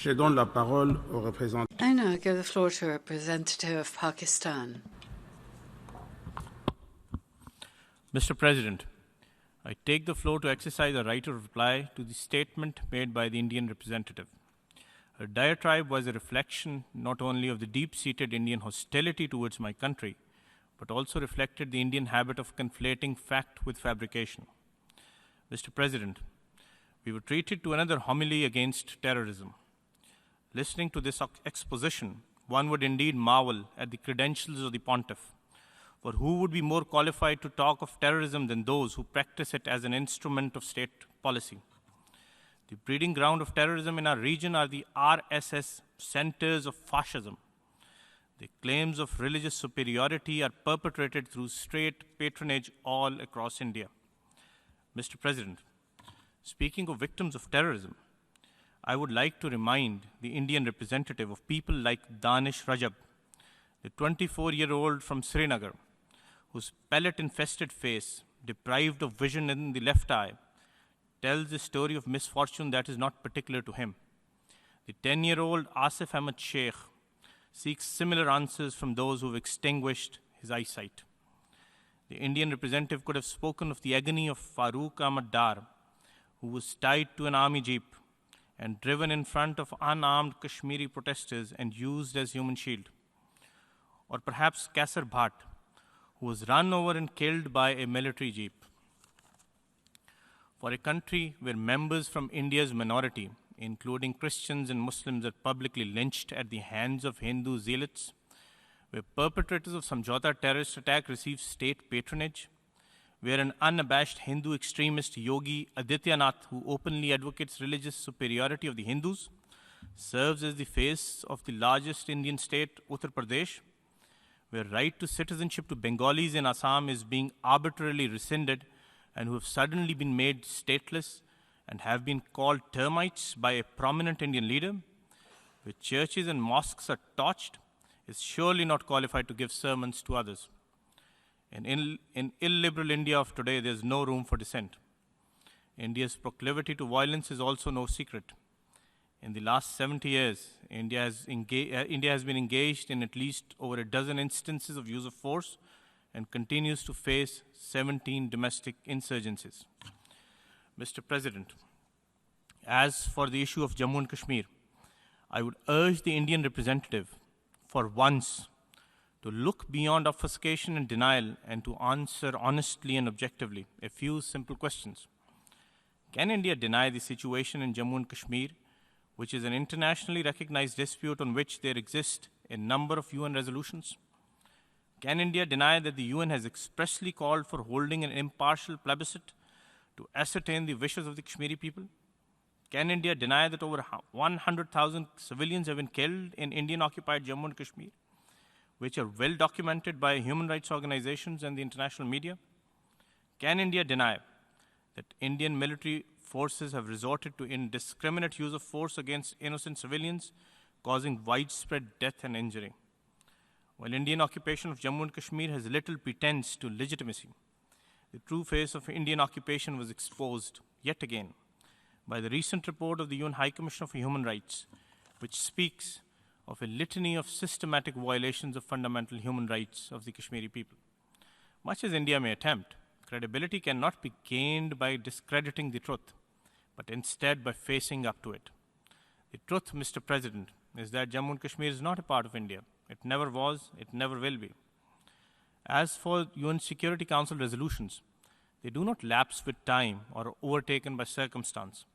Je donne la parole au représentant. I now give the floor to a representative of Pakistan. Mr. President, I take the floor to exercise a right of reply to the statement made by the Indian representative. Her diatribe was a reflection not only of the deep-seated Indian hostility towards my country, but also reflected the Indian habit of conflating fact with fabrication. Mr. President, we were treated to another homily against terrorism. Listening to this exposition, one would indeed marvel at the credentials of the pontiff. For who would be more qualified to talk of terrorism than those who practice it as an instrument of state policy? The breeding ground of terrorism in our region are the RSS centers of fascism. The claims of religious superiority are perpetrated through state patronage all across India. Mr. President, speaking of victims of terrorism, I would like to remind the Indian representative of people like Danish Rajab, the 24-year-old from Srinagar, whose pellet-infested face, deprived of vision in the left eye, tells a story of misfortune that is not particular to him. The 10-year-old Asif Ahmed Sheikh seeks similar answers from those who have extinguished his eyesight. The Indian representative could have spoken of the agony of Farooq Ahmad Dar, who was tied to an army jeep and driven in front of unarmed Kashmiri protesters and used as human shield. Or perhaps Kasser Bhatt, who was run over and killed by a military jeep. For a country where members from India's minority, including Christians and Muslims, are publicly lynched at the hands of Hindu zealots, where perpetrators of Samjhauta terrorist attack receive state patronage, where an unabashed Hindu extremist Yogi Adityanath, who openly advocates religious superiority of the Hindus, serves as the face of the largest Indian state, Uttar Pradesh, where right to citizenship to Bengalis in Assam is being arbitrarily rescinded and who have suddenly been made stateless and have been called termites by a prominent Indian leader, where churches and mosques are torched, is surely not qualified to give sermons to others. In illiberal India of today, there is no room for dissent. India's proclivity to violence is also no secret. In the last 70 years, India has been engaged in at least over a dozen instances of use of force and continues to face 17 domestic insurgencies. Mr. President, as for the issue of Jammu and Kashmir, I would urge the Indian representative, for once, to look beyond obfuscation and denial and to answer honestly and objectively a few simple questions. Can India deny the situation in Jammu and Kashmir, which is an internationally recognized dispute on which there exist a number of UN resolutions? Can India deny that the UN has expressly called for holding an impartial plebiscite to ascertain the wishes of the Kashmiri people? Can India deny that over 100,000 civilians have been killed in Indian-occupied Jammu and Kashmir, which are well documented by human rights organizations and the international media? Can India deny that Indian military forces have resorted to indiscriminate use of force against innocent civilians, causing widespread death and injury? While Indian occupation of Jammu and Kashmir has little pretense to legitimacy, the true face of Indian occupation was exposed, yet again, by the recent report of the UN High Commissioner for Human Rights, which speaks of a litany of systematic violations of fundamental human rights of the Kashmiri people. Much as India may attempt, credibility cannot be gained by discrediting the truth, but instead by facing up to it. The truth, Mr. President, is that Jammu and Kashmir is not a part of India. It never was, it never will be. As for UN Security Council resolutions, they do not lapse with time or are overtaken by circumstance.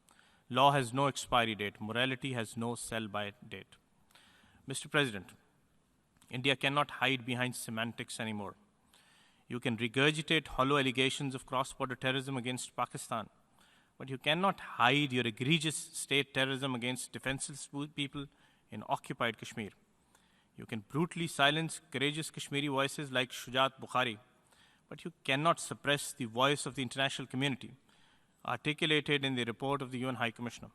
Law has no expiry date. Morality has no sell-by date. Mr. President, India cannot hide behind semantics anymore. You can regurgitate hollow allegations of cross-border terrorism against Pakistan, but you cannot hide your egregious state terrorism against defenseless people in occupied Kashmir. You can brutally silence courageous Kashmiri voices like Shujat Bukhari, but you cannot suppress the voice of the international community, articulated in the report of the UN High Commissioner.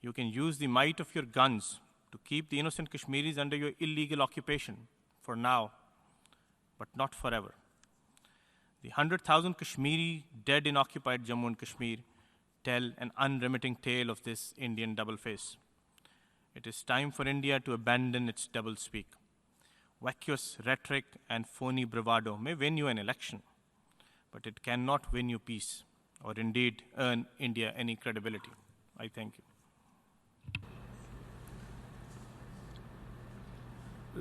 You can use the might of your guns to keep the innocent Kashmiris under your illegal occupation for now, but not forever. The 100,000 Kashmiri dead in occupied Jammu and Kashmir tell an unremitting tale of this Indian double face. It is time for India to abandon its doublespeak. Vacuous rhetoric and phony bravado may win you an election, but it cannot win you peace, or indeed earn India any credibility. I thank you.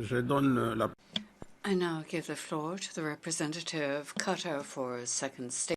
Je donne la I now give the floor to the representative of Qatar for a second statement.